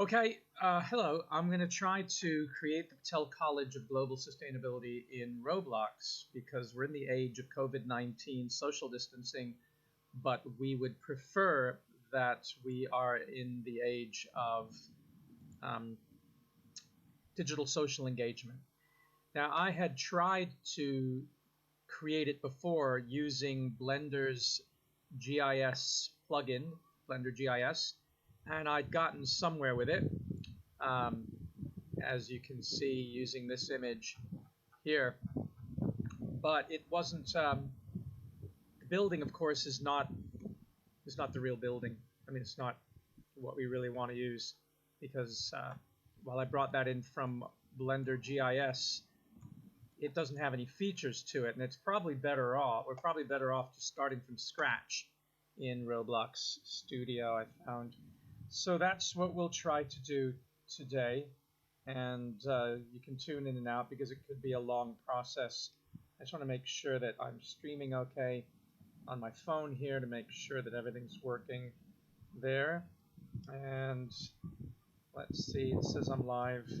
Okay, hello. I'm going to try to create the Patel College of Global Sustainability in Roblox because we're in the age of COVID-19 social distancing, but we would prefer that we are in the age of um, digital social engagement. Now, I had tried to create it before using Blender's GIS plugin, Blender GIS, and I'd gotten somewhere with it. Um, as you can see using this image here, but it wasn't. The building, of course, is not the real building. I mean, it's not what we really want to use because while I brought that in from Blender GIS, it doesn't have any features to it, and it's probably better off. We're probably better off just starting from scratch in Roblox Studio, I found. So that's what we'll try to do today. And you can tune in and out because it could be a long process. I just want to make sure that I'm streaming okay on my phone here to make sure that everything's working there. And let's see, it says I'm live.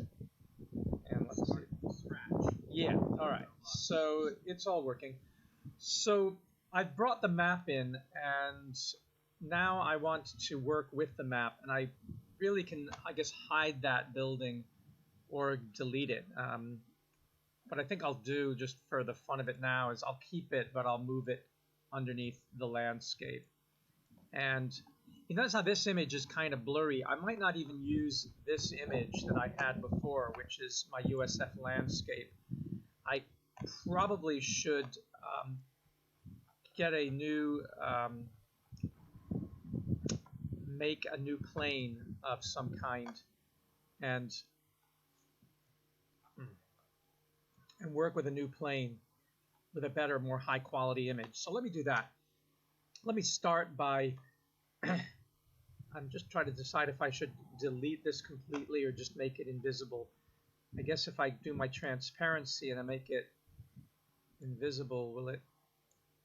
And let's see. Yeah, all right. So it's all working. So I've brought the map in, and now I want to work with the map, and I really can, I guess, hide that building or delete it. What I think I'll do just for the fun of it now is I'll keep it, but I'll move it underneath the landscape. And you notice how this image is kind of blurry. I might not even use this image that I had before, which is my USF landscape. I probably should get a new, make a new plane of some kind and work with a new plane with a better, more high quality image. So let me do that. Let me start by, I'm just trying to decide if I should delete this completely or just make it invisible. I guess if I do my transparency and I make it invisible, will it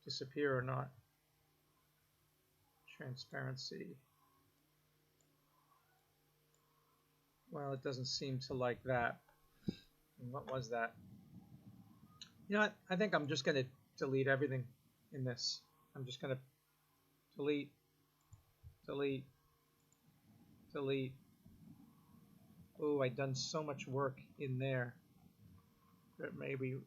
disappear or not? Transparency. Well, it doesn't seem to like that. And what was that? You know what? I think I'm just going to delete everything in this. I'm just going to delete, delete, delete. Oh, I've done so much work in there that maybe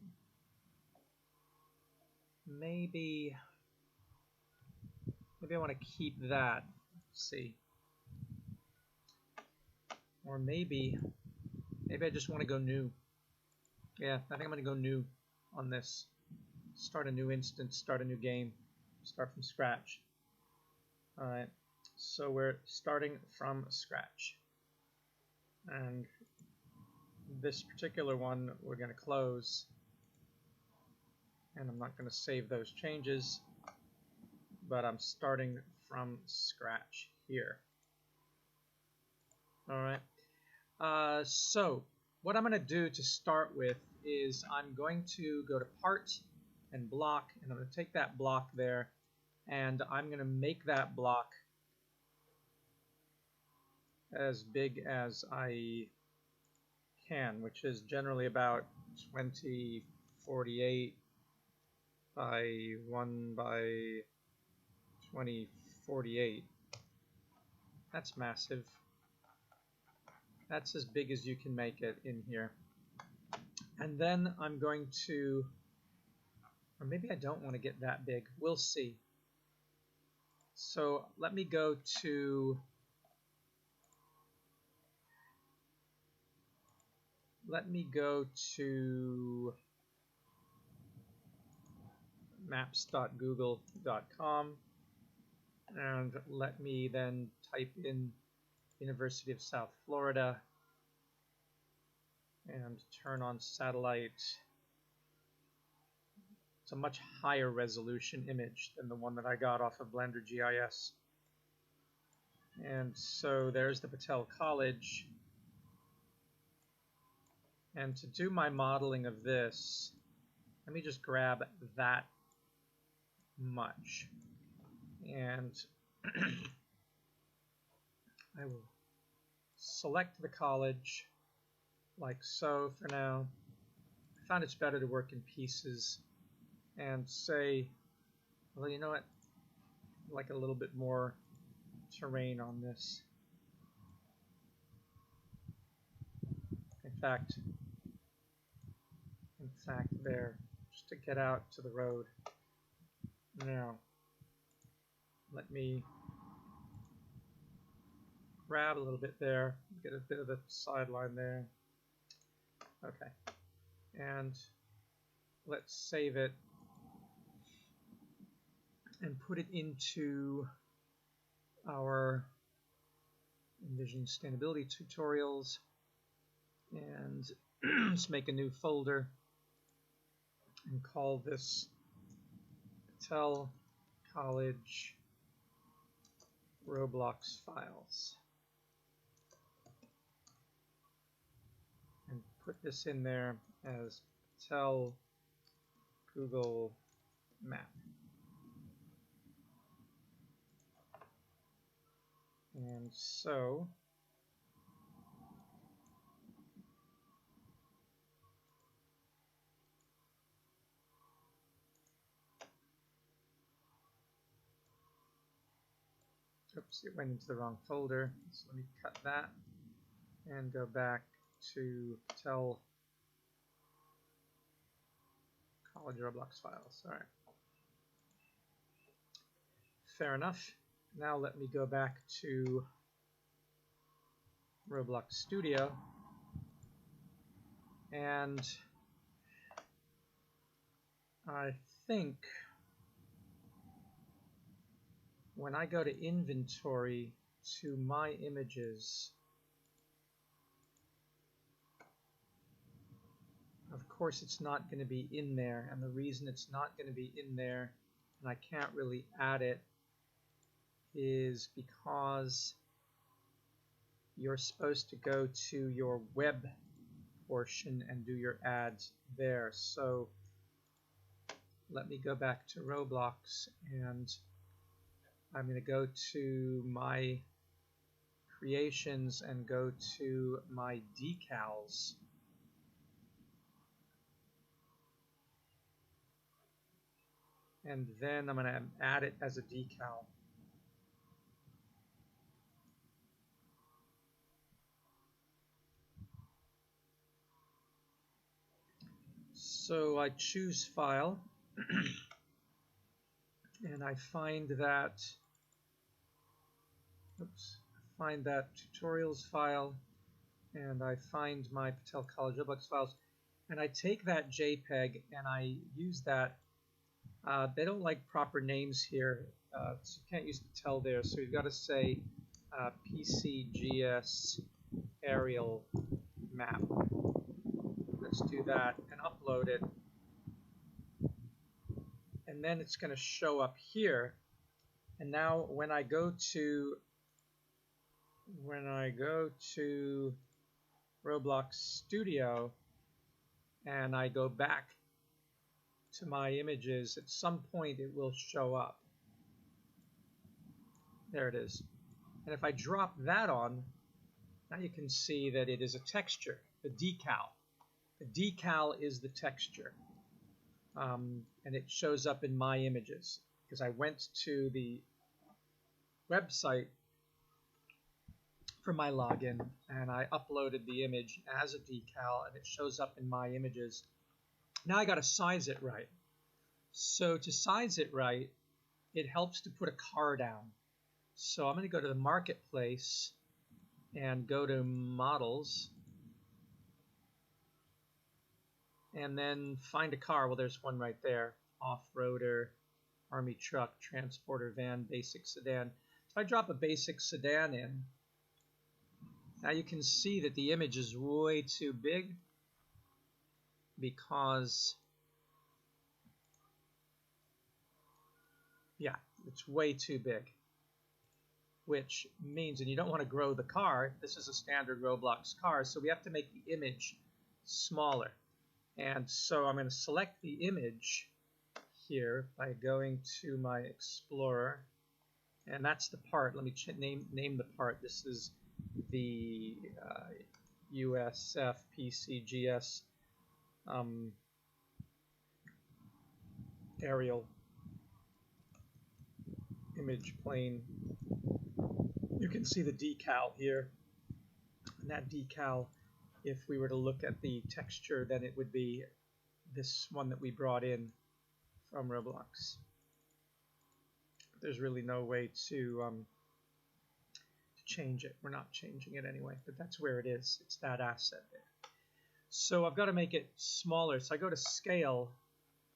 I want to keep that. Let's see. Or maybe I just want to go new. Yeah, I think I'm going to go new on this. Start a new instance, start a new game, start from scratch. All right, so we're starting from scratch. And this particular one we're going to close. And I'm not going to save those changes, but I'm starting from scratch here. All right. So what I'm going to do to start with is I'm going to go to Part and Block, and I'm going to take that block there, and I'm going to make that block as big as I can, which is generally about 2048 by 1 by 2048. That's massive. That's as big as you can make it in here. And then I'm going to, or maybe I don't want to get that big. We'll see. So let me go to, maps.google.com, and let me then type in University of South Florida and turn on satellite. It's a much higher resolution image than the one that I got off of Blender GIS. And so there's the Patel College. And to do my modeling of this, let me just grab that much. And I will select the college like so for now. I found it's better to work in pieces and say, well, you know what, I'd like a little bit more terrain on this. In fact, there, just to get out to the road. Now, let me grab a little bit there, get a bit of the sideline there. Okay, and let's save it and put it into our Envision Sustainability Tutorials, and let's make a new folder and call this Patel College Roblox files, and put this in there as Patel Google Map. And so oops, it went into the wrong folder. So let me cut that and go back to Patel College Roblox files. All right. Fair enough. Now let me go back to Roblox Studio, and I think when I go to inventory to my images, of course it's not going to be in there, and the reason it's not going to be in there and I can't really add it is because you're supposed to go to your web portion and do your ads there. So let me go back to Roblox, and I'm going to go to my creations and go to my decals. And then I'm going to add it as a decal. So I choose File, and I find that, Tutorials file, and I find my Patel College Roblox files, and I take that JPEG and I use that. They don't like proper names here, so you can't use Patel there, so you've got to say PCGS aerial map. Let's do that and upload it, and then it's going to show up here. And now when I go to Roblox Studio and I go back to my images, at some point it will show up. There it is. And if I drop that on, now you can see that it is a texture, the decal. The decal is the texture, and it shows up in my images because I went to the website for my login and I uploaded the image as a decal, and it shows up in my images. Now I got to size it right. So to size it right, it helps to put a car down. So I'm going to go to the marketplace and go to models, and then find a car. Well, there's one right there: off-roader, army truck, transporter, van, basic sedan. If I drop a basic sedan in, now you can see that the image is way too big because, yeah, it's way too big, which means, and you don't want to grow the car. This is a standard Roblox car, so we have to make the image smaller. And so I'm going to select the image here by going to my Explorer, and that's the part. Let me name the part. This is the USF PCGS aerial image plane. You can see the decal here, and that decal, if we were to look at the texture, then it would be this one that we brought in from Roblox. There's really no way to change it. We're not changing it anyway, but that's where it is. It's that asset there. So I've got to make it smaller. So I go to scale,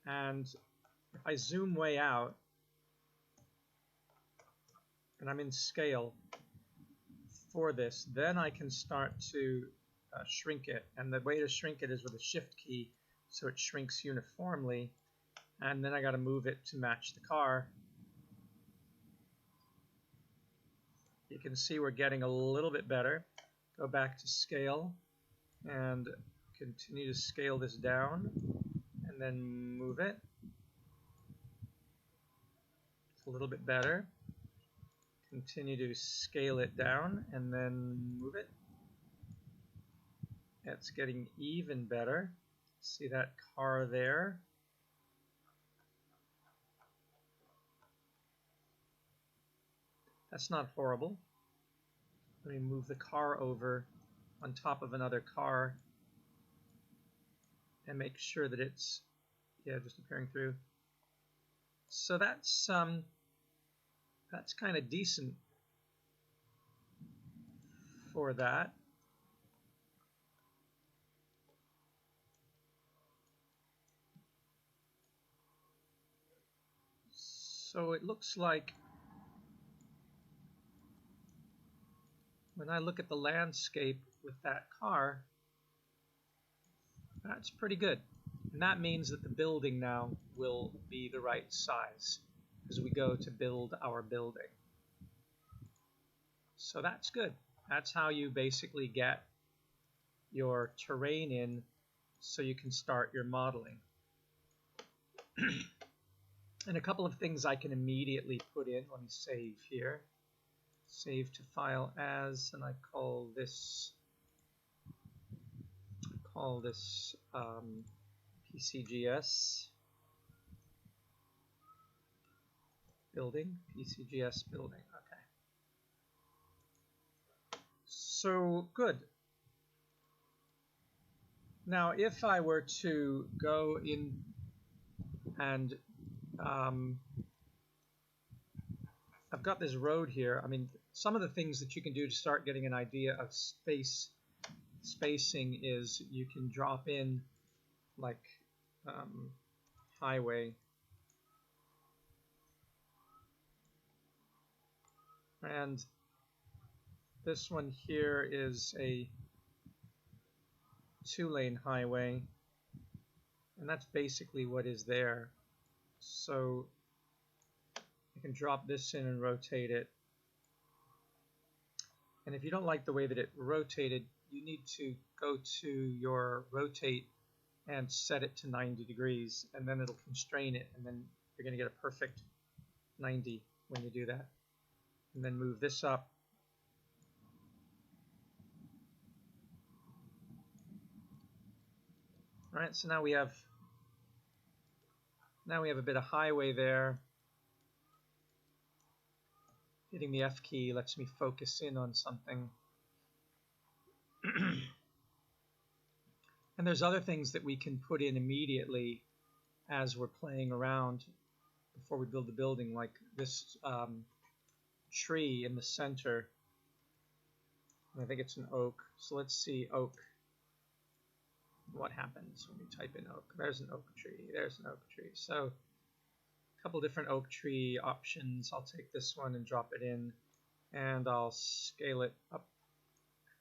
and if I zoom way out, and I'm in scale for this, then I can start to shrink it. And the way to shrink it is with a shift key, so it shrinks uniformly. And then I got to move it to match the car. You can see we're getting a little bit better. Go back to scale and continue to scale this down, and then move it. It's a little bit better. Continue to scale it down and then move it. It's getting even better. See that car there? That's not horrible. Let me move the car over on top of another car and make sure that it's, yeah, just appearing through. So that's kind of decent for that. So it looks like when I look at the landscape with that car, that's pretty good. And that means that the building now will be the right size as we go to build our building. So that's good. That's how you basically get your terrain in so you can start your modeling. And a couple of things I can immediately put in. Let me save here. Save to file as, and I call this PCGS building. PCGS building. Okay. So good. Now, if I were to go in and I've got this road here. I mean, some of the things that you can do to start getting an idea of spacing is you can drop in like highway. And this one here is a 2-lane highway, and that's basically what is there. So you can drop this in and rotate it. And if you don't like the way that it rotated, you need to go to your rotate and set it to 90 degrees, and then it'll constrain it, and then you're going to get a perfect 90 when you do that. And then move this up. All right, so now we have a bit of highway there. Hitting the F key lets me focus in on something. And there's other things that we can put in immediately as we're playing around before we build the building, like this tree in the center. And I think it's an oak. So let's see oak. What happens when we type in oak? There's an oak tree. There's an oak tree. So a couple different oak tree options. I'll take this one and drop it in, and I'll scale it up,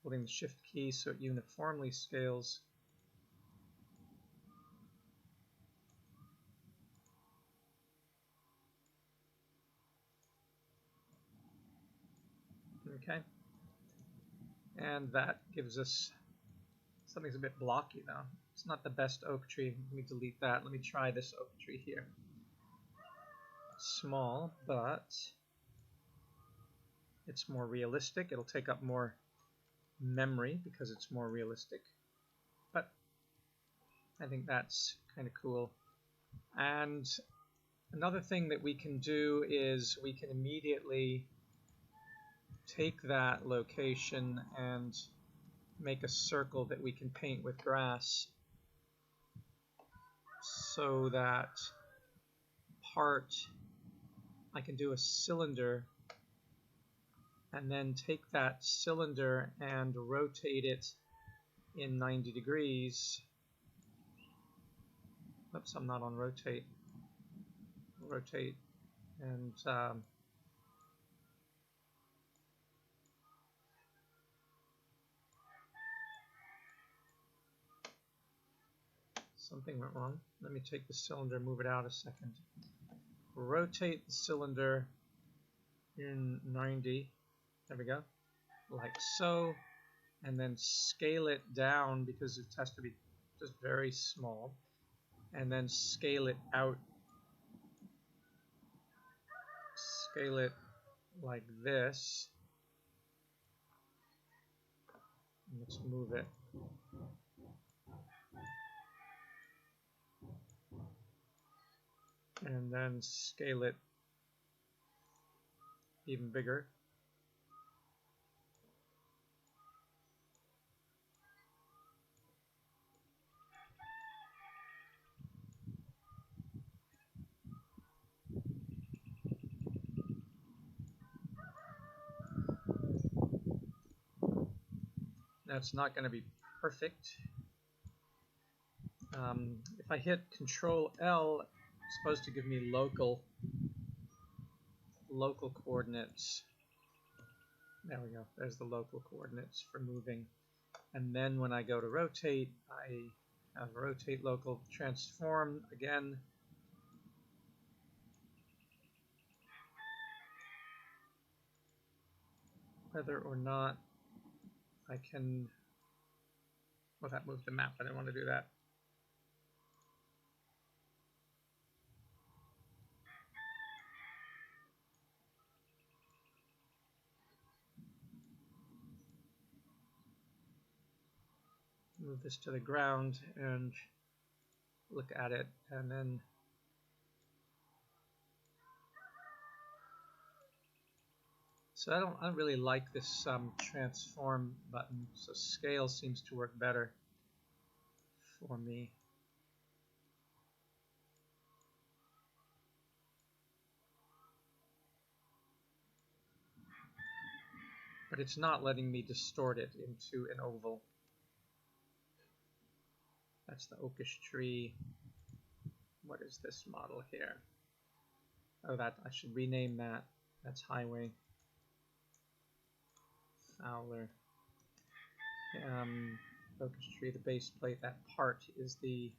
holding the shift key so it uniformly scales. Okay, and that gives us something's a bit blocky though. It's not the best oak tree. Let me delete that. Let me try this oak tree here. Small, but it's more realistic. It'll take up more memory because it's more realistic. But I think that's kind of cool. And another thing that we can do is we can immediately take that location and make a circle that we can paint with grass, so that part I can do a cylinder and then take that cylinder and rotate it in 90 degrees. Oops, I'm not on rotate. Rotate and something went wrong. Let me take the cylinder, move it out a second. Rotate the cylinder in 90. There we go. Like so. And then scale it down because it has to be just very small. And then scale it out. Scale it like this. Let's move it. And then scale it even bigger. That's not going to be perfect. If I hit Control L, it's supposed to give me local coordinates. There we go. There's the local coordinates for moving. And then when I go to rotate, I have rotate local transform again. Whether or not I can, well, that moved the map. I didn't want to do that. Move this to the ground and look at it, and then so I don't really like this transform button, so scale seems to work better for me. But it's not letting me distort it into an oval. That's the oakish tree. What is this model here? Oh, that I should rename that. That's highway. Fowler. Oakish tree, the base plate. That part is the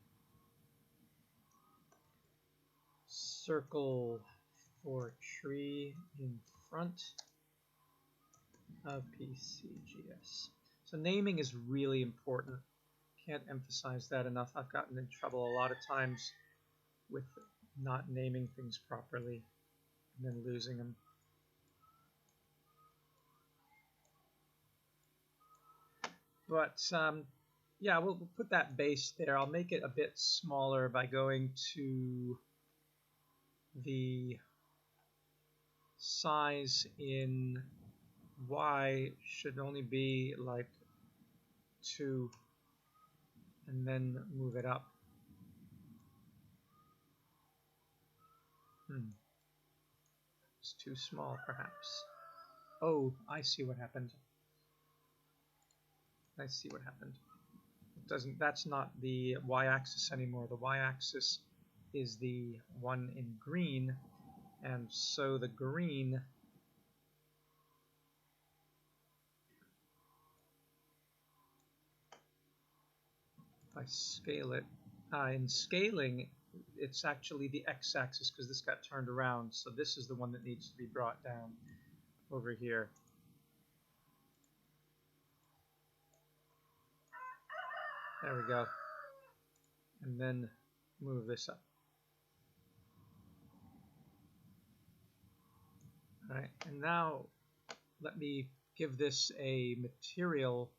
circle for tree in front of PCGS. So naming is really important. Can't emphasize that enough. I've gotten in trouble a lot of times with not naming things properly and then losing them. But yeah, we'll put that base there. I'll make it a bit smaller by going to the size in Y should only be like 2, and then move it up. It's too small, perhaps. Oh, I see what happened. I see what happened. It doesn't. That's not the y-axis anymore. The y-axis is the one in green, and so the green if I scale it, in scaling, it's actually the x-axis because this got turned around. So this is the one that needs to be brought down over here. There we go. And then move this up. All right, and now let me give this a material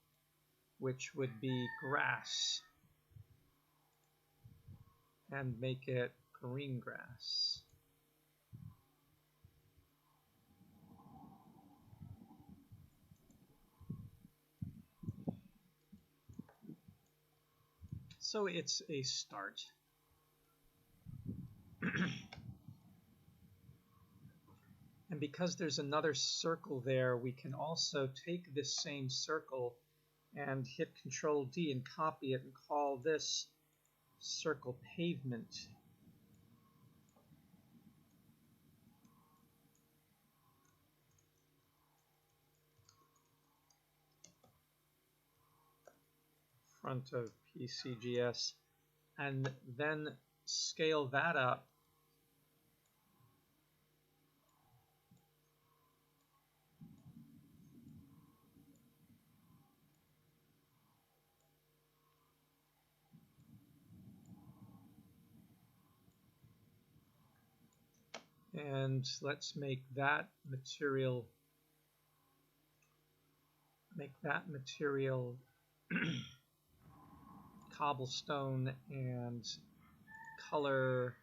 which would be grass and make it green grass. So it's a start. And because there's another circle there, we can also take this same circle and hit Control D and copy it and call this circle pavement. Front of PCGS, and then scale that up. And let's make that material cobblestone, and color,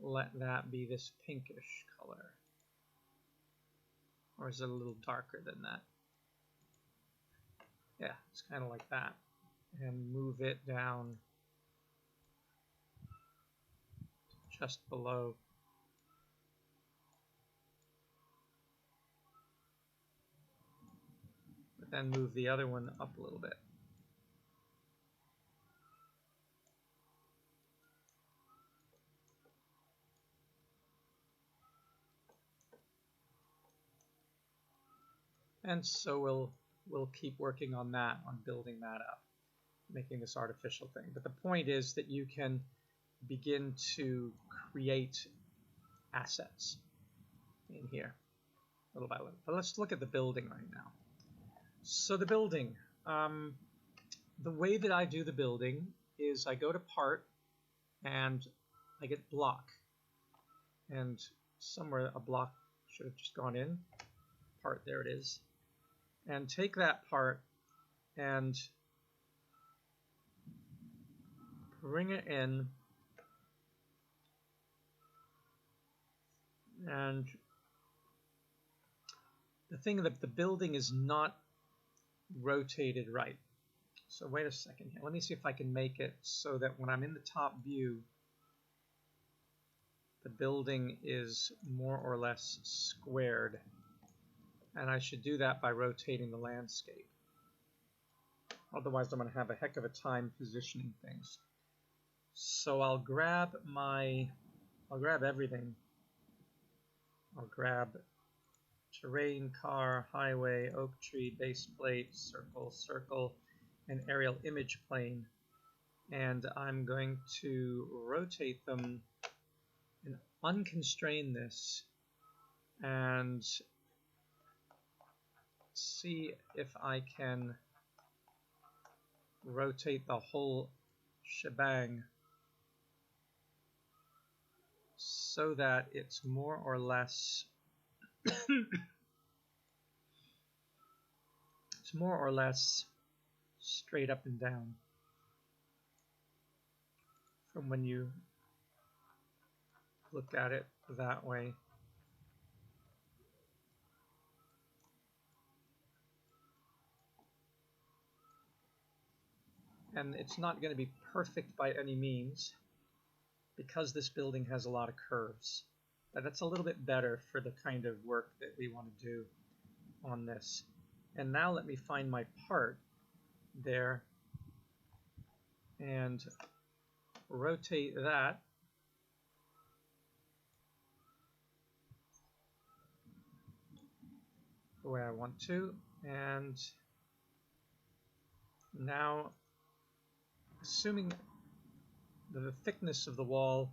let that be this pinkish color. Or is it a little darker than that? Yeah, it's kind of like that. And move it down just below. But then move the other one up a little bit. And so we'll keep working on that, on building that up, making this artificial thing. But the point is that you can begin to create assets in here, little by little. But let's look at the building right now. So the building, the way that I do the building is I go to Part, and I get Block. And somewhere a block should have just gone in. Part, there it is. And take that part and bring it in, and the thing that the building is not rotated right. So wait a second here. Let me see if I can make it so that when I'm in the top view, the building is more or less squared. And I should do that by rotating the landscape. Otherwise, I'm going to have a heck of a time positioning things. So I'll grab everything. I'll grab terrain, car, highway, oak tree, base plate, circle, circle, and aerial image plane. And I'm going to rotate them and unconstrain this and see if I can rotate the whole shebang so that it's more or less straight up and down from when you look at it that way. And it's not going to be perfect by any means because this building has a lot of curves. But that's a little bit better for the kind of work that we want to do on this. And now let me find my part there and rotate that the way I want to. And now, assuming the thickness of the wall,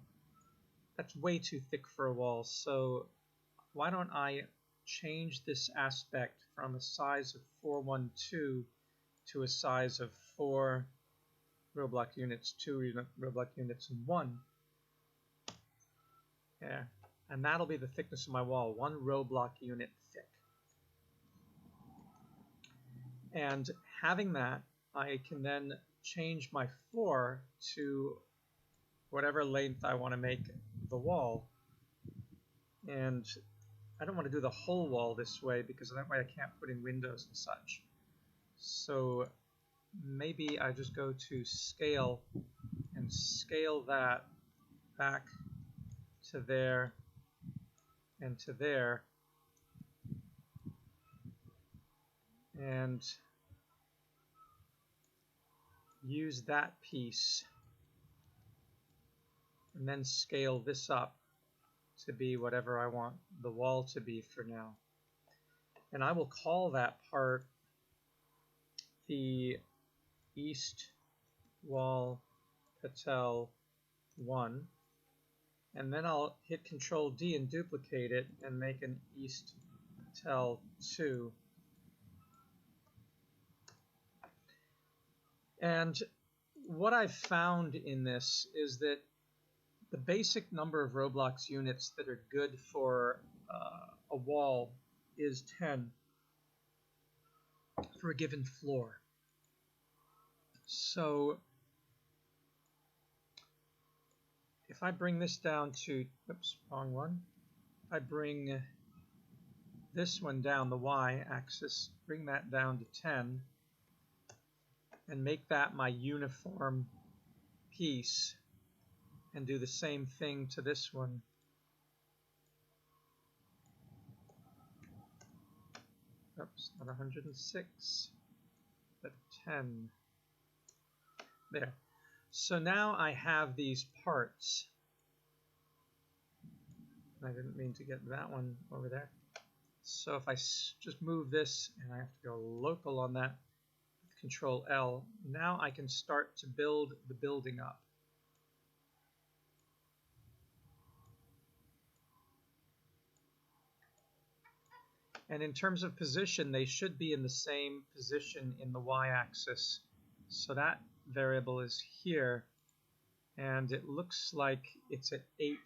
that's way too thick for a wall, so why don't I change this aspect from a size of 412 to a size of 4 Roblox units, 2 Roblox units, and 1. Yeah, and that'll be the thickness of my wall, 1 Roblox unit thick. And having that, I can then change my floor to whatever length I want to make the wall. And I don't want to do the whole wall this way because that way I can't put in windows and such. So maybe I just go to scale and scale that back to there and to there, and use that piece, and then scale this up to be whatever I want the wall to be for now. And I will call that part the East Wall Patel 1, and then I'll hit Control D and duplicate it and make an East Patel 2. And what I've found in this is that the basic number of Roblox units that are good for a wall is 10 for a given floor. So if I bring this down to, oops, wrong one. If I bring this one down, the y-axis, bring that down to 10, and make that my uniform piece, and do the same thing to this one. Oops, not 106, but 10. There. So now I have these parts. I didn't mean to get that one over there. So if I just move this, and I have to go local on that, Control L, now I can start to build the building up. And in terms of position, they should be in the same position in the y-axis. So that variable is here, and it looks like it's at 8.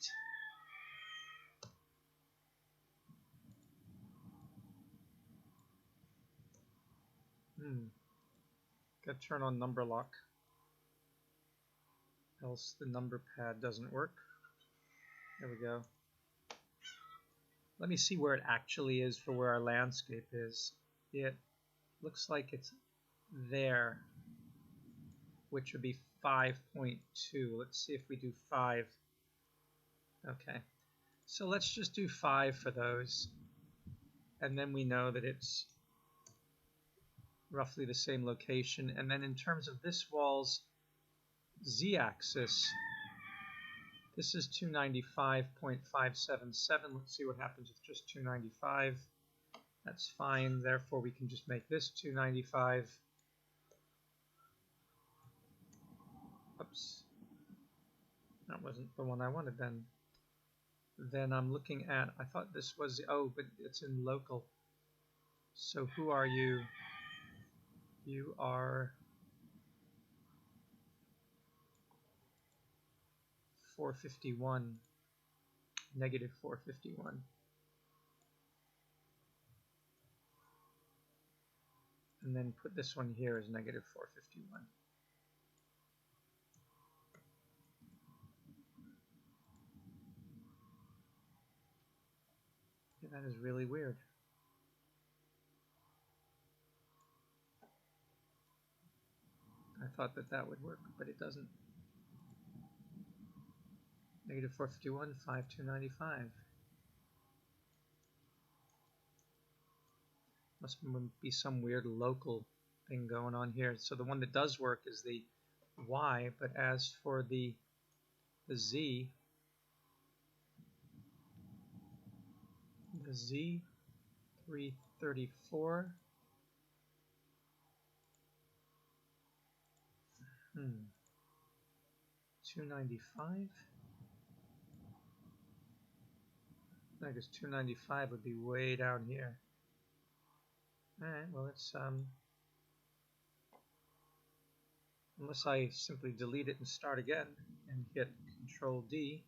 Gotta turn on number lock, else the number pad doesn't work. There we go. Let me see where it actually is for where our landscape is. It looks like it's there, which would be 5.2. Let's see if we do 5. Okay, so let's just do 5 for those, and then we know that it's roughly the same location. And then in terms of this wall's z-axis, this is 295.577. Let's see what happens with just 295. That's fine. Therefore, we can just make this 295. Oops. That wasn't the one I wanted then. Then I'm looking at, I thought this was, oh, but it's in local. So who are you? You are 451, negative 451. And then put this one here as negative 451. Yeah, that is really weird. I thought that that would work, but it doesn't. Negative 451, 5295. Must be some weird local thing going on here. So the one that does work is the Y, but as for the Z, the Z334, 295? I guess 295 would be way down here. Alright, well it's unless I simply delete it and start again and hit Control D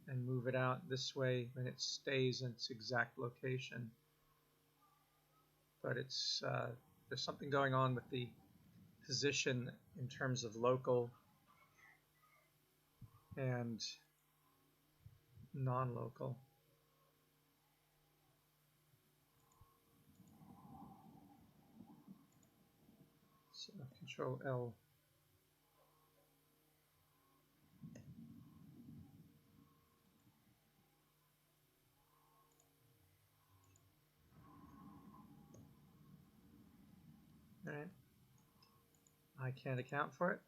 and move it out this way, then it stays in its exact location. But it's there's something going on with the position in terms of local and non-local. So Control L. All right. I can't account for it,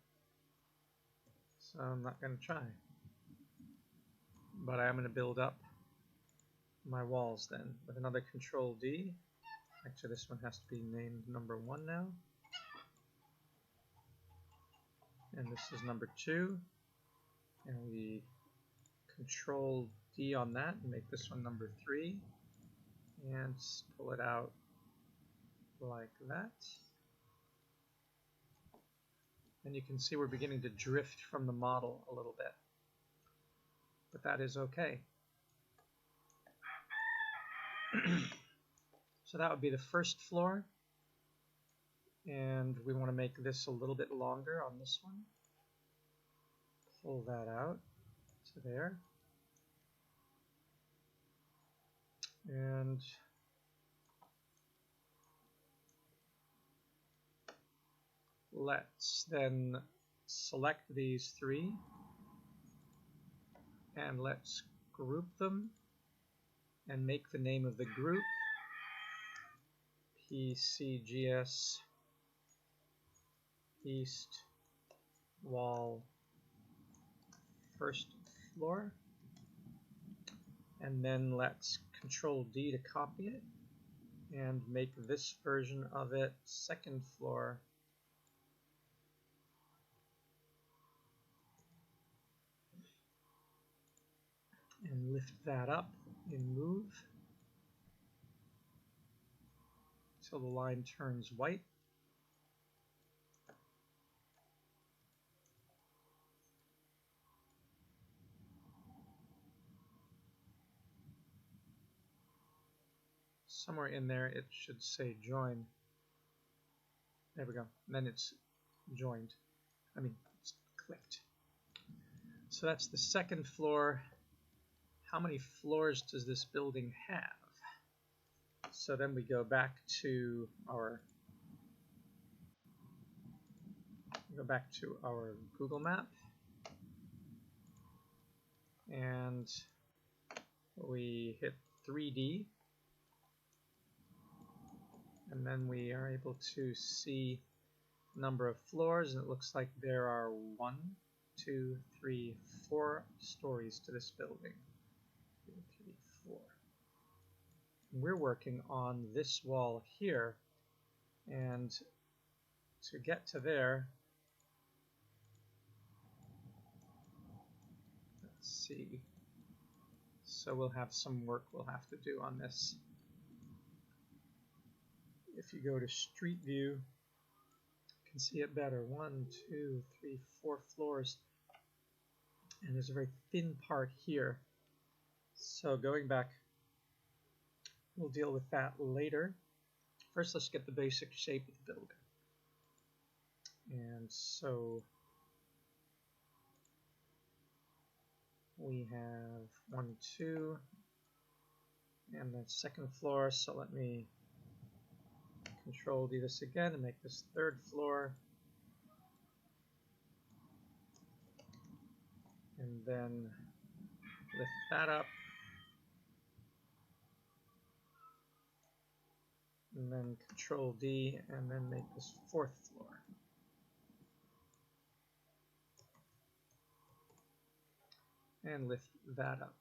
so I'm not going to try. But I am going to build up my walls then with another Control D. Actually, this one has to be named number 1 now. And this is number 2. And we Control D on that and make this one number 3. And pull it out like that. And you can see we're beginning to drift from the model a little bit. But that is okay. So that would be the first floor. And we want to make this a little bit longer on this one. Pull that out to there. And let's then select these 3 and let's group them and make the name of the group PCGS East Wall First Floor, and then let's Control D to copy it and make this version of it second floor. And lift that up in Move until the line turns white. Somewhere in there it should say join. There we go. And then it's joined. I mean, it's clicked. So that's the second floor. How many floors does this building have? So then we go back to our Google map, and we hit 3D, and then we are able to see number of floors, and it looks like there are 1, 2, 3, 4 stories to this building. 2, 3, 4. We're working on this wall here, and to get to there, let's see. So we'll have some work we'll have to do on this. If you go to Street View, you can see it better. 1, 2, 3, 4 floors, and there's a very thin part here. So going back, we'll deal with that later. First, let's get the basic shape of the building. And so we have 1, 2, and the second floor. So let me Control D this again and make this third floor. And then lift that up. And then Control D and then make this fourth floor. And lift that up.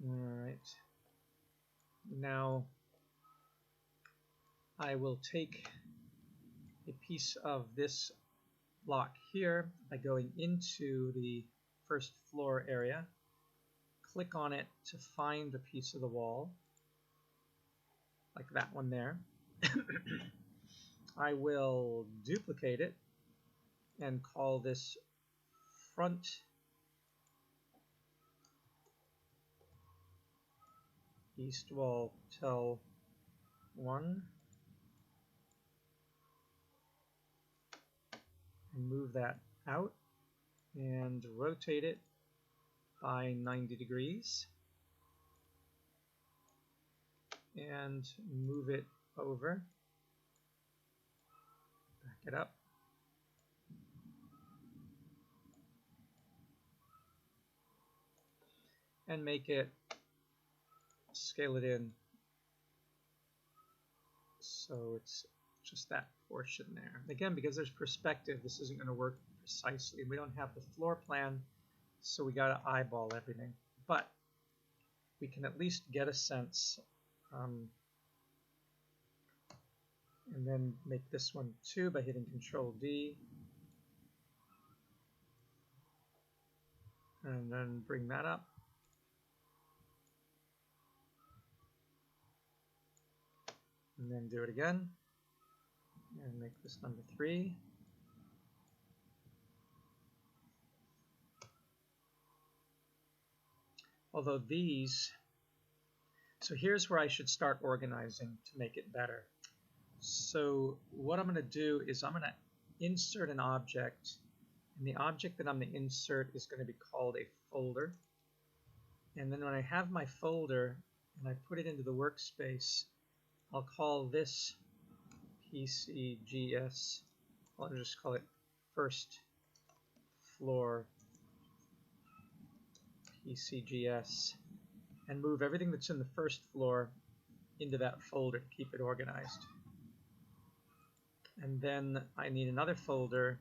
Alright. Now I will take a piece of this block here by going into the first floor area, click on it to find a piece of the wall, like that one there. I will duplicate it and call this front east wall Patel 1, and move that out and rotate it by 90 degrees and move it over, back it up, and make it, scale it in so it's just that portion there. Again, because there's perspective, this isn't going to work precisely. We don't have the floor plan, so we got to eyeball everything. But we can at least get a sense, and then make this one too by hitting Control D, and then bring that up. And then do it again, and make this number 3. Although these, so here's where I should start organizing to make it better. So what I'm going to do is I'm going to insert an object, and the object that I'm going to insert is going to be called a folder. And then when I have my folder and I put it into the workspace, I'll call this PCGS, I'll just call it first floor PCGS, and move everything that's in the first floor into that folder to keep it organized. And then I need another folder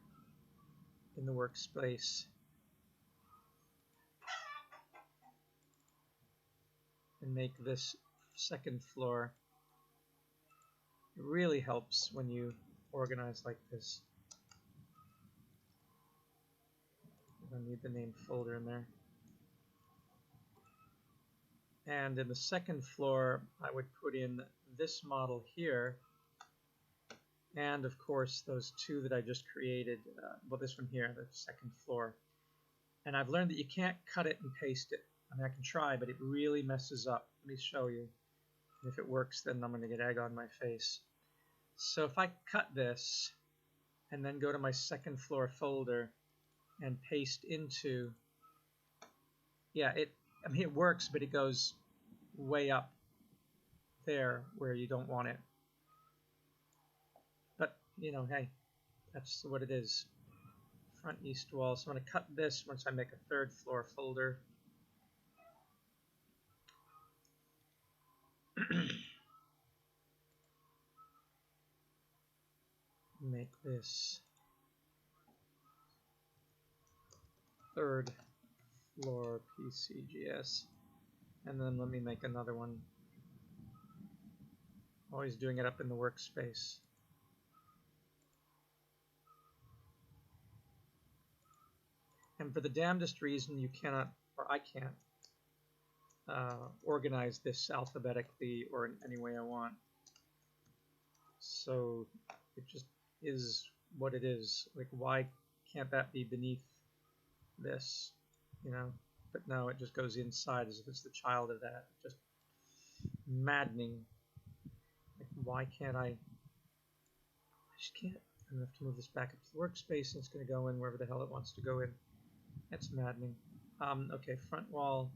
in the workspace, and make this second floor. It really helps when you organize like this. I need the name folder in there. And in the second floor, I would put in this model here, and of course those two that I just created, well, this one here, the second floor. And I've learned that you can't cut it and paste it. I mean, I can try, but it really messes up. Let me show you. And if it works, then I'm going to get egg on my face. So if I cut this and then go to my second floor folder and paste into, yeah, I mean, it works, but it goes way up there where you don't want it. But, you know, hey, that's what it is. Front east wall. So I'm going to cut this once I make a third floor folder. Make this third floor PCGS, and then let me make another one. Always doing it up in the workspace. And for the damnedest reason, you cannot, or I can't, organize this alphabetically or in any way I want. So it just is what it is. Like, why can't that be beneath this, you know? But no, it just goes inside as if it's the child of that. Just maddening. Like, why can't I just can't. I'm going to have to move this back up to the workspace, and it's going to go in wherever the hell it wants to go in. That's maddening. Okay, front wall,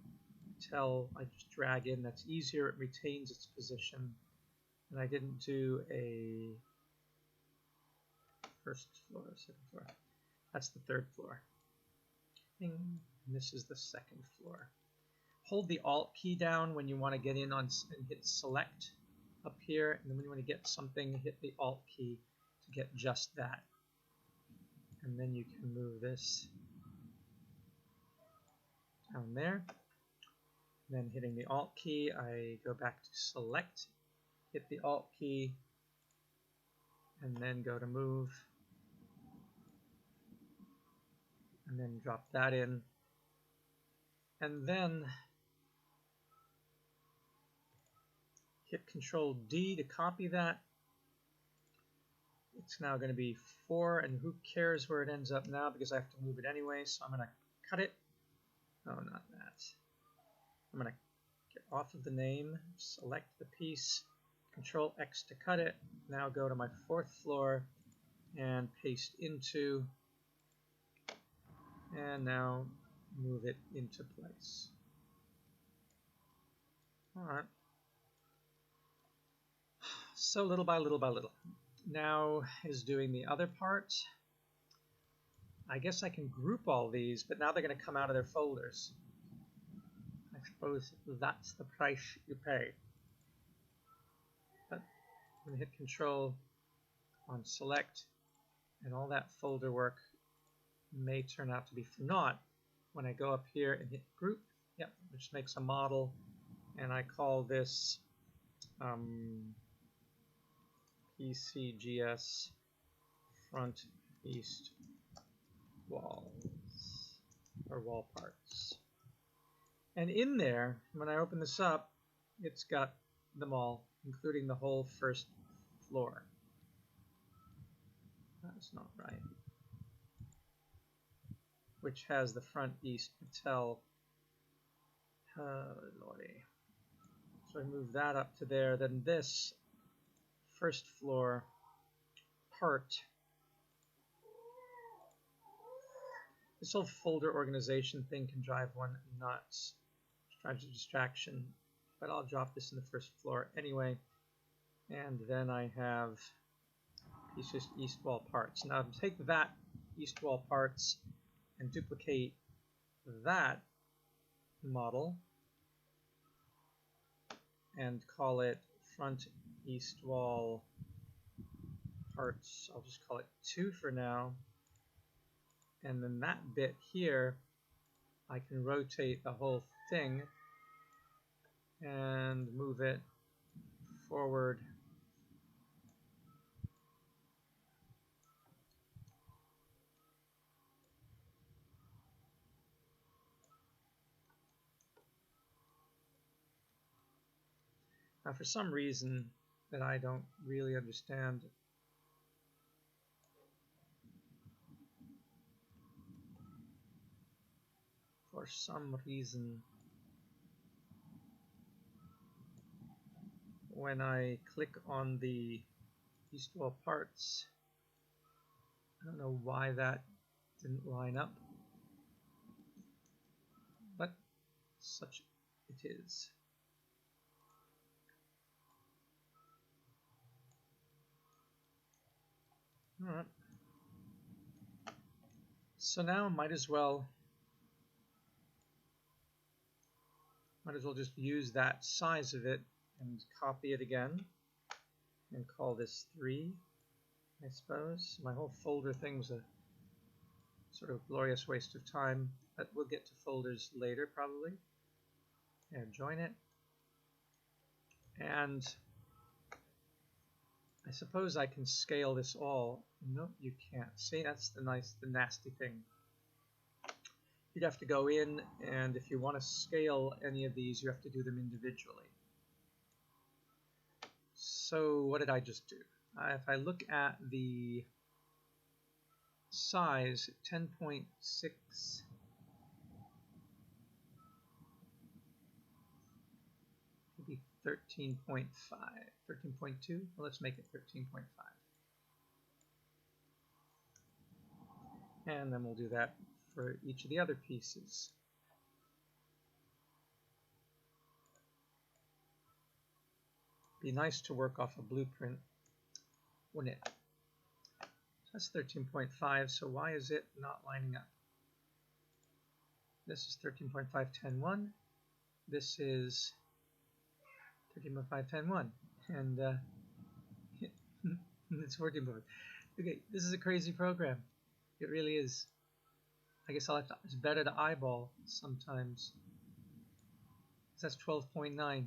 Patel, I just drag in. That's easier. It retains its position. And I didn't do a first floor, second floor. That's the third floor. And this is the second floor. Hold the Alt key down when you want to get in on and hit Select up here. And then when you want to get something, hit the Alt key to get just that. And then you can move this down there. And then hitting the Alt key, I go back to Select, hit the Alt key, and then go to Move. And then drop that in. And then hit Control D to copy that. It's now going to be 4, and who cares where it ends up now because I have to move it anyway, so I'm going to cut it. Oh, not that. I'm going to Get off of the name, select the piece, Control X to cut it. Now go to my 4th floor and paste into, and now move it into place. Alright. So little by little by little. Now is doing the other part. I guess I can group all these, but now they're going to come out of their folders. I suppose that's the price you pay. But I'm going to hit Control on Select, and all that folder work may turn out to be for naught when I go up here and hit Group. Yep, which makes a model, and I call this PCGS front east walls, or wall parts. And in there, when I open this up, it's got them all, including the whole 1st floor. That's not right. Which has the front east Patel. Oh, lordy. So I move that up to there. Then this 1st floor part. This whole folder organization thing can drive one nuts. It drives a distraction. But I'll drop this in the 1st floor anyway. And then I have pieces east wall parts. Now take that east wall parts and duplicate that model and call it front east wall parts. I'll just call it 2 for now. And then that bit here, I can rotate the whole thing and move it forward. Now, for some reason that I don't really understand, when I click on the east wall parts, I don't know why that didn't line up, but such it is. Alright. So now might as well just use that size of it and copy it again and call this 3, I suppose. My whole folder thing's a sort of glorious waste of time, but we'll get to folders later probably. And join it. And I suppose I can scale this all. Nope, you can't. See, that's the nasty thing. You'd have to go in, and if you want to scale any of these, you have to do them individually. So what did I just do? If I look at the size, 10.6, maybe 13.5, 13.2. Well, let's make it 13.5. And then we'll do that for each of the other pieces. Be nice to work off a blueprint, wouldn't it? So that's 13.5, so why is it not lining up? This is 13.510.1. This is 13.510.1. And it's working. Okay, this is a crazy program. It really is. I guess I'll have to, it's better to eyeball sometimes. That's 12.9.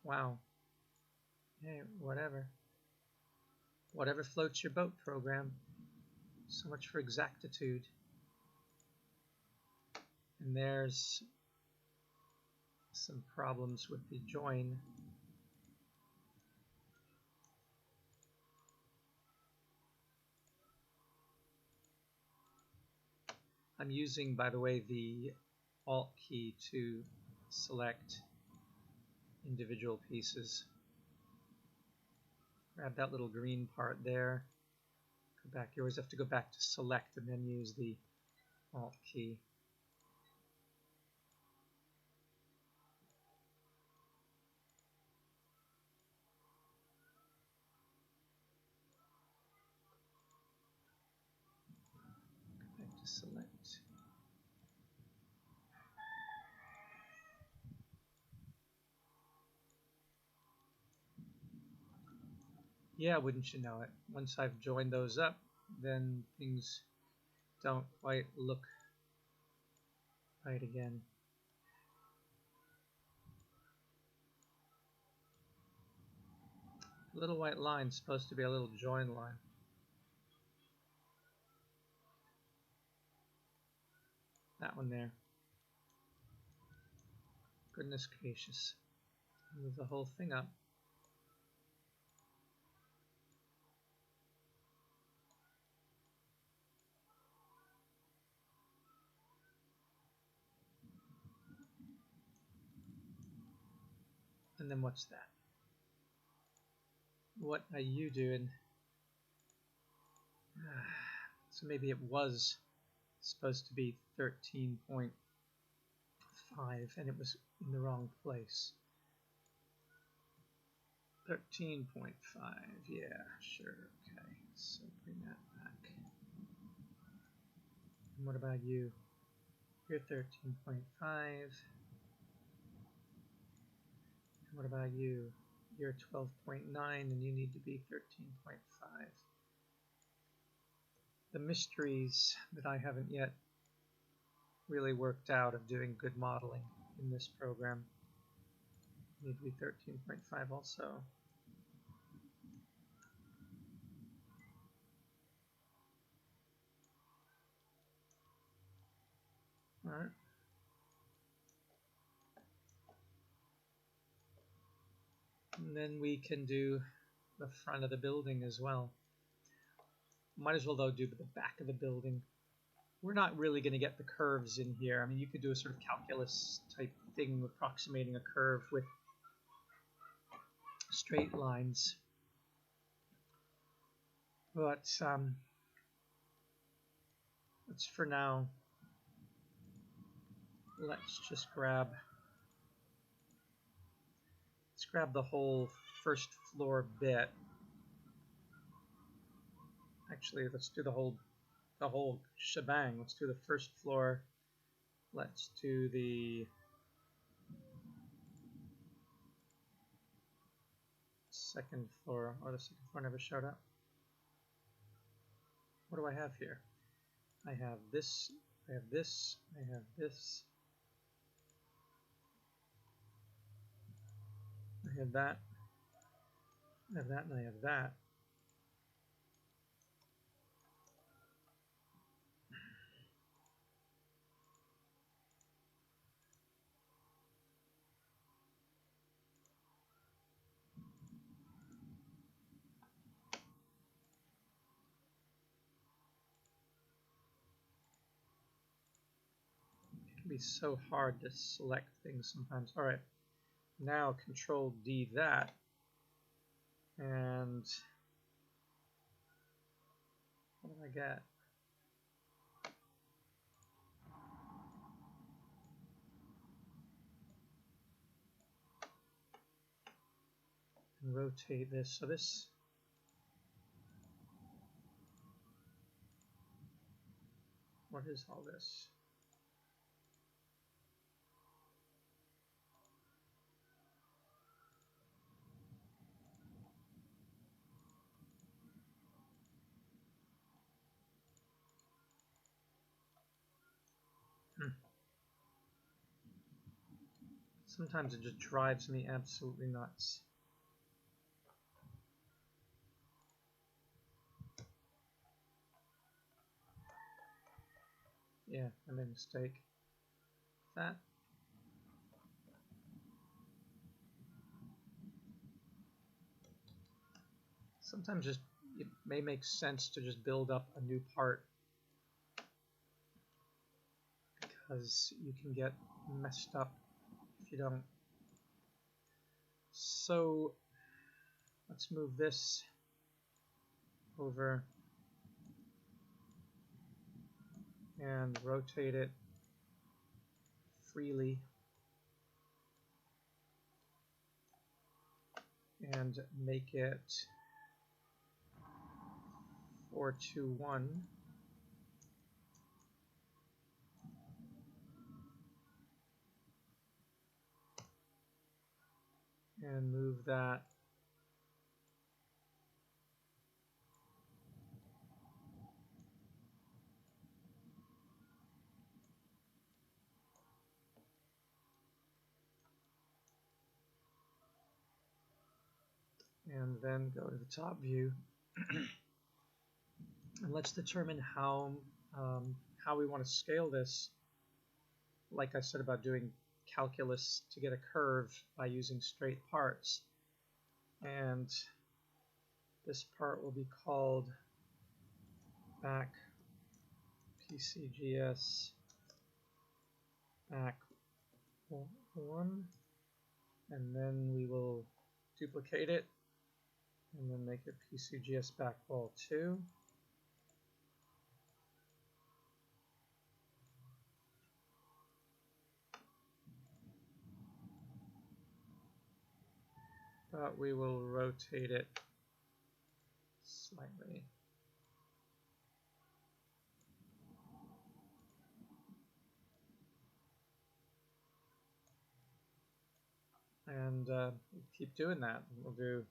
Wow. Hey, whatever. Whatever floats your boat, program. So much for exactitude. And there's some problems with the join. I'm using, by the way, the Alt key to select individual pieces. Grab that little green part there. Go back. You always have to go back to select and then use the Alt key. Go back to select. Yeah, wouldn't you know it? Once I've joined those up, then things don't quite look right again. The little white line is supposed to be a little join line. That one there. Goodness gracious. Move the whole thing up. And then what's that? What are you doing? So maybe it was supposed to be 13.5 and it was in the wrong place. 13.5, yeah, sure, okay. So bring that back. And what about you? You're 13.5. And what about you? You're 12.9 and you need to be 13.5. The mysteries that I haven't yet really worked out of doing good modeling in this program need to be 13.5 also. All right. And then we can do the front of the building as well. Might as well though do the back of the building. We're not really going to get the curves in here. I mean, you could do a sort of calculus type thing approximating a curve with straight lines. But let's for now, let's grab the whole first floor bit. Actually, let's do the whole shebang. Let's do the first floor. Let's do the second floor. Or the second floor never showed up. What do I have here? I have this, I have this, I have this, I have that, I have that, and I have that. It can be so hard to select things sometimes. All right, now Control D that, and what do I get? And rotate this. So this, what is all this? Sometimes it just drives me absolutely nuts. Yeah, I made a mistake. That. Sometimes just it may make sense to just build up a new part because you can get messed up if you don't. So let's move this over and rotate it freely and make it 421. And move that and then go to the top view. And let's determine how we want to scale this. Like I said about doing calculus to get a curve by using straight parts. And this part will be called back PCGS back 1, and then we will duplicate it and then make it PCGS backball 2. But we will rotate it slightly. And keep doing that. We'll do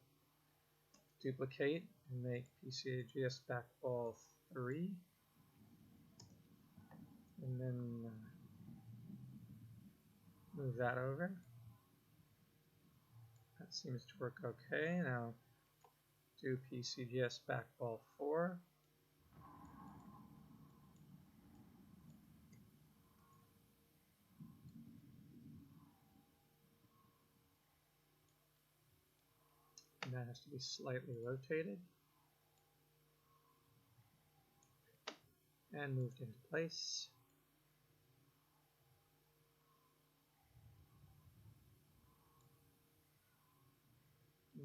duplicate and make PCGS backball 3. And then move that over. That seems to work okay. Now do PCGS backball 4. And that has to be slightly rotated and moved into place.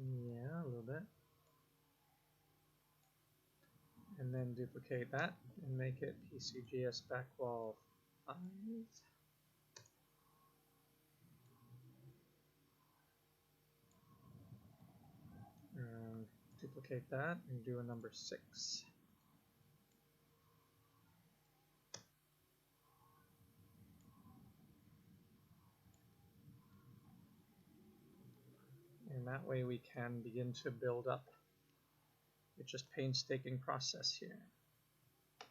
Yeah, a little bit. And then duplicate that and make it PCGS backwall 5. Duplicate that and do a number 6. And that way we can begin to build up. It's just painstaking process here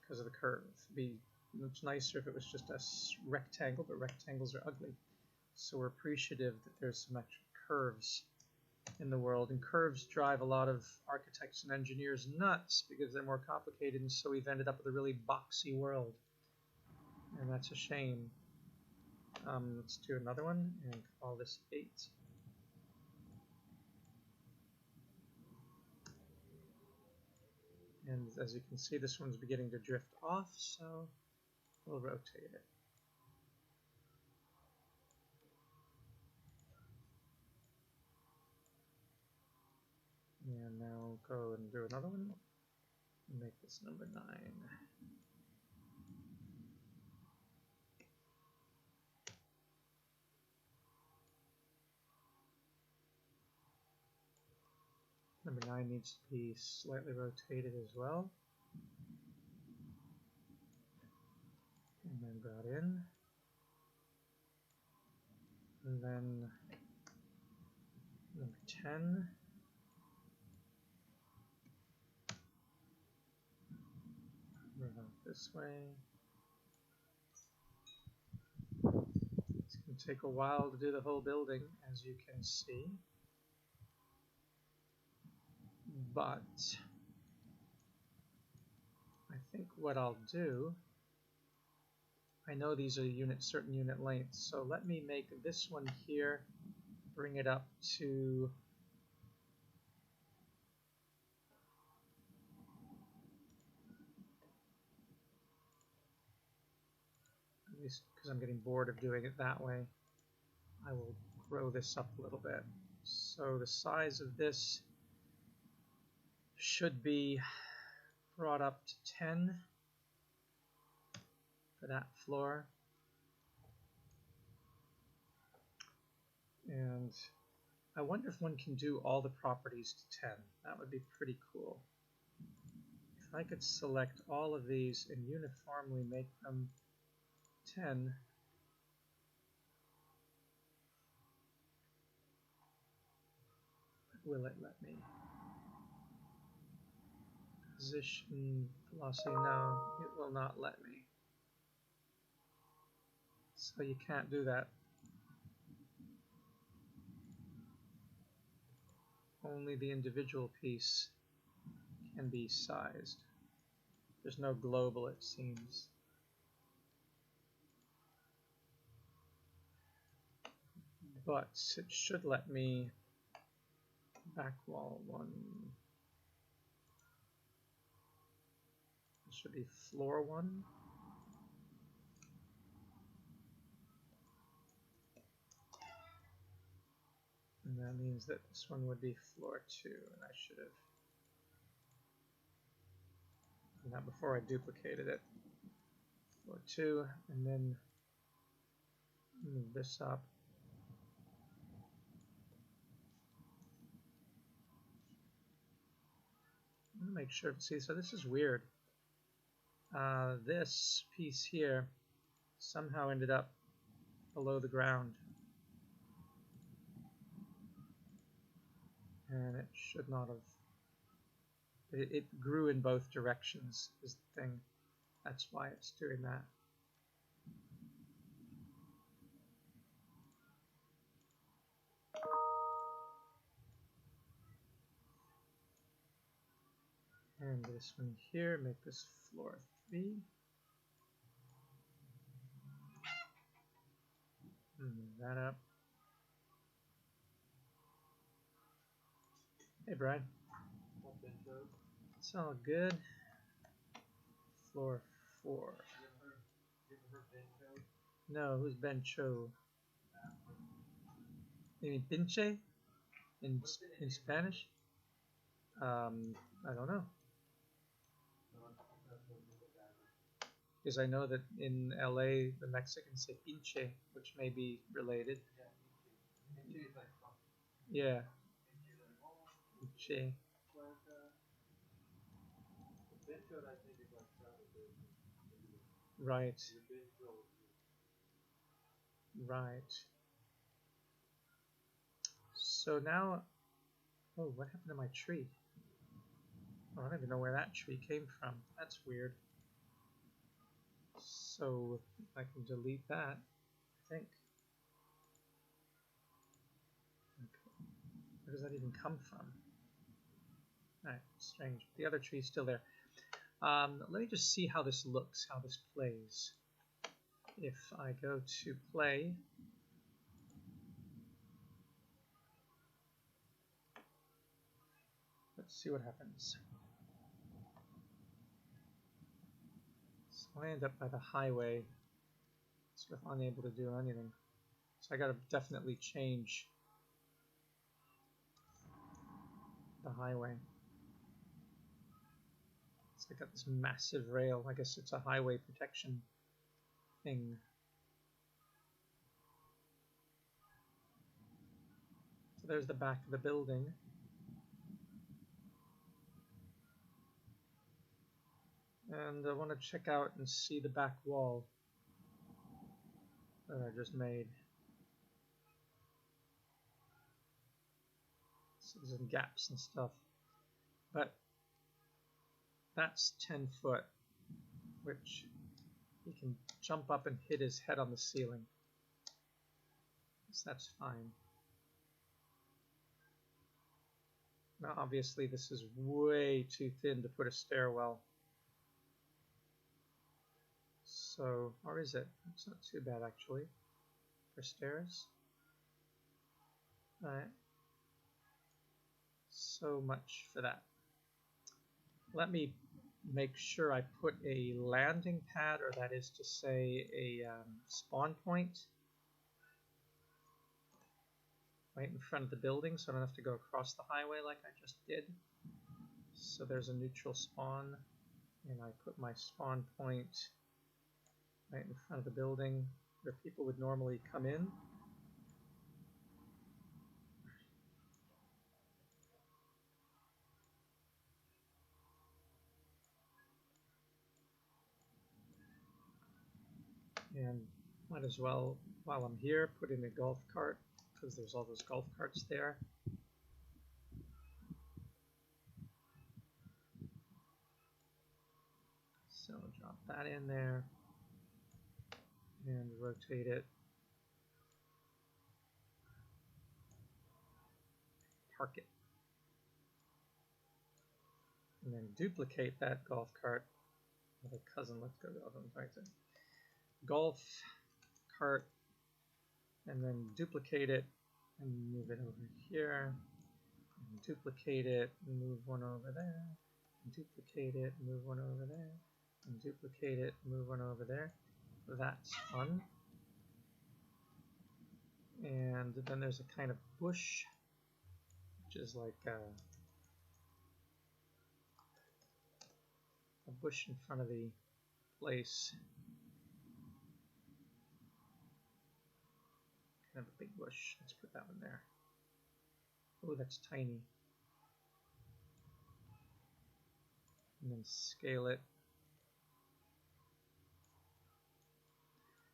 because of the curve. It'd be much nicer if it was just a rectangle, but rectangles are ugly. So we're appreciative that there's some extra curves in the world, and curves drive a lot of architects and engineers nuts because they're more complicated, and so we've ended up with a really boxy world, and that's a shame. Let's do another one and call this 8. And as you can see, this one's beginning to drift off, so we'll rotate it. And now go and do another one and make this number 9. Number 9 needs to be slightly rotated as well. And then brought in. And then number 10. Move out this way. It's going to take a while to do the whole building, as you can see. But I think what I'll do, I know these are certain unit lengths, so let me make this one here, bring it up to at least because I'm getting bored of doing it that way. I will grow this up a little bit. So the size of this should be brought up to 10 for that floor. And I wonder if one can do all the properties to 10. That would be pretty cool. If I could select all of these and uniformly make them 10, will it let me? Position, velocity, no, it will not let me. So you can't do that. Only the individual piece can be sized. There's no global, it seems. But it should let me back wall 1. It should be floor 1. And that means that this one would be floor 2, and I should have done that before I duplicated it. Floor 2, and then move this up. I'm gonna make sure, see, so this is weird. This piece here somehow ended up below the ground. And it should not have. It grew in both directions is the thing. That's why it's doing that. And this one here, make this floor 3. Move that up. Hey, Brian. It's all good. Floor 4. No, who's Ben Cho? You mean pinche in Spanish? I don't know. Because I know that in LA the Mexicans say pinche, which may be related. Yeah. Pinche. Right. Right. So now, oh, what happened to my tree? Oh, I don't even know where that tree came from. That's weird. So I can delete that, I think. Okay. Where does that even come from? Alright, strange. The other tree's still there. Let me just see how this looks, how this plays. If I go to play, let's see what happens. So I end up by the highway, sort of unable to do anything. So I gotta definitely change the highway. So I got this massive rail. I guess it's a highway protection thing. So there's the back of the building. And I want to check out and see the back wall that I just made. So there's some gaps and stuff. But that's 10 foot, which he can jump up and hit his head on the ceiling. So that's fine. Now obviously this is way too thin to put a stairwell. So, or is it? It's not too bad actually for stairs. Alright. So much for that. Let me make sure I put a landing pad, or that is to say a spawn point. right in front of the building, so I don't have to go across the highway like I just did. So there's a neutral spawn, and I put my spawn point right in front of the building where people would normally come in. And might as well, while I'm here, put in a golf cart, because there's all those golf carts there. So drop that in there and rotate it. Park it. And then duplicate that golf cart. My cousin, let's go to golf cart, and then duplicate it and move it over here. And duplicate it and move one over there. And duplicate it, move one over there. And duplicate it, move one over there. That's fun. And then there's a kind of bush, which is like a bush in front of the place. Kind of a big bush. Let's put that one there. Oh, that's tiny. And then scale it.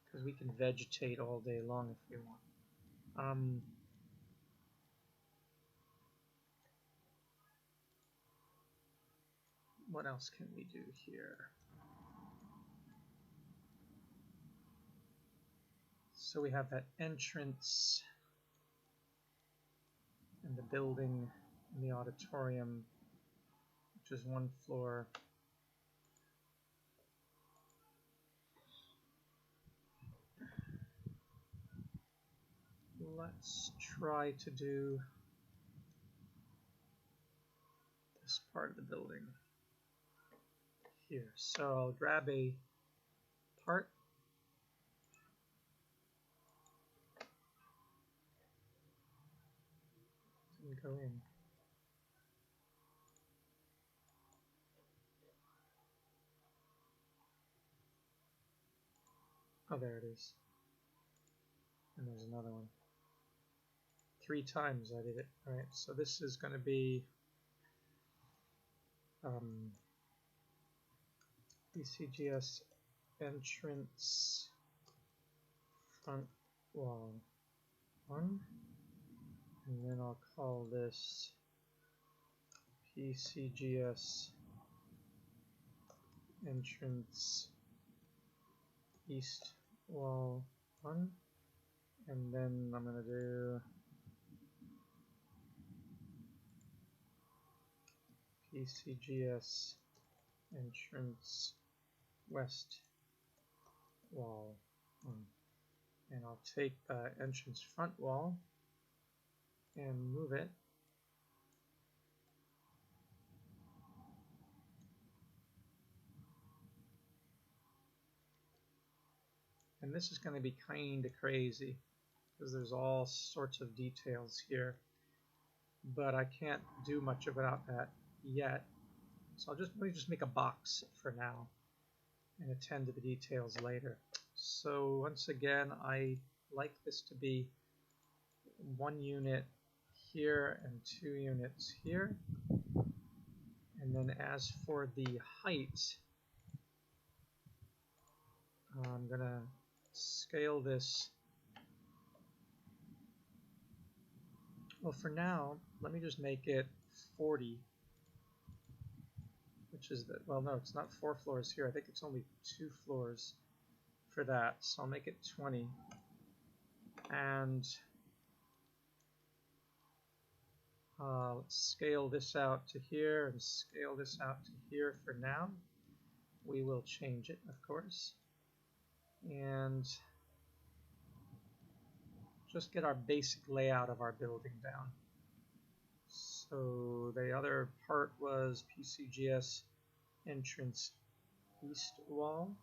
Because we can vegetate all day long if we want. What else can we do here? So we have that entrance and the building and the auditorium, which is one floor. Let's try to do this part of the building here. So I'll grab a part and go in. Oh, there it is. And there's another one. 3 times I did it. Alright, so this is going to be PCGS entrance front wall 1. And then I'll call this PCGS entrance east wall 1. And then I'm going to do PCGS entrance west wall 1. And I'll take the entrance front wall and move it. And this is going to be kind of crazy because there's all sorts of details here, but I can't do much about that yet. So let me just make a box for now and attend to the details later. So once again, I like this to be 1 unit here and 2 units here. And then as for the height, I'm going to scale this. Well, for now, let me just make it 40, which is the, well, no, it's not 4 floors here. I think it's only 2 floors for that. So I'll make it 20. And let's scale this out to here and scale this out to here for now. We will change it, of course. And just get our basic layout of our building down. So the other part was PCGS entrance east wall.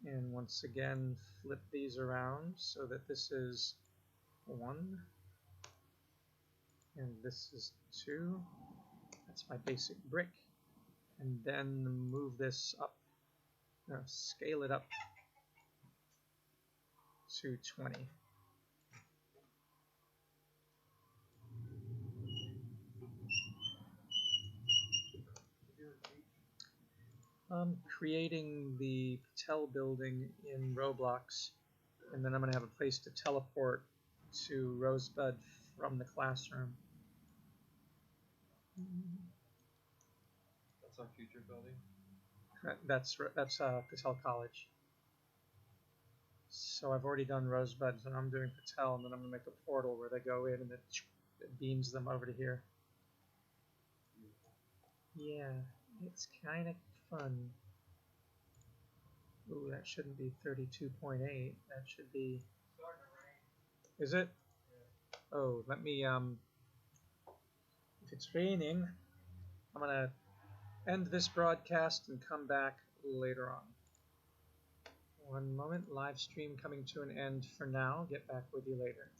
And once again, flip these around so that this is 1. And this is 2. That's my basic brick. And then move this up, scale it up to 20. I'm creating the Patel building in Roblox, and then I'm going to have a place to teleport to Rosebud from the classroom. That's our future building? That's Patel College. So I've already done Rosebud, and I'm doing Patel, and then I'm going to make a portal where they go in, and it beams them over to here. Yeah, it's kind of fun. Ooh, that shouldn't be 32.8. That should be... Is it? Yeah. Oh, let me, if it's raining, I'm going to end this broadcast and come back later on. One moment, live stream coming to an end for now. Get back with you later.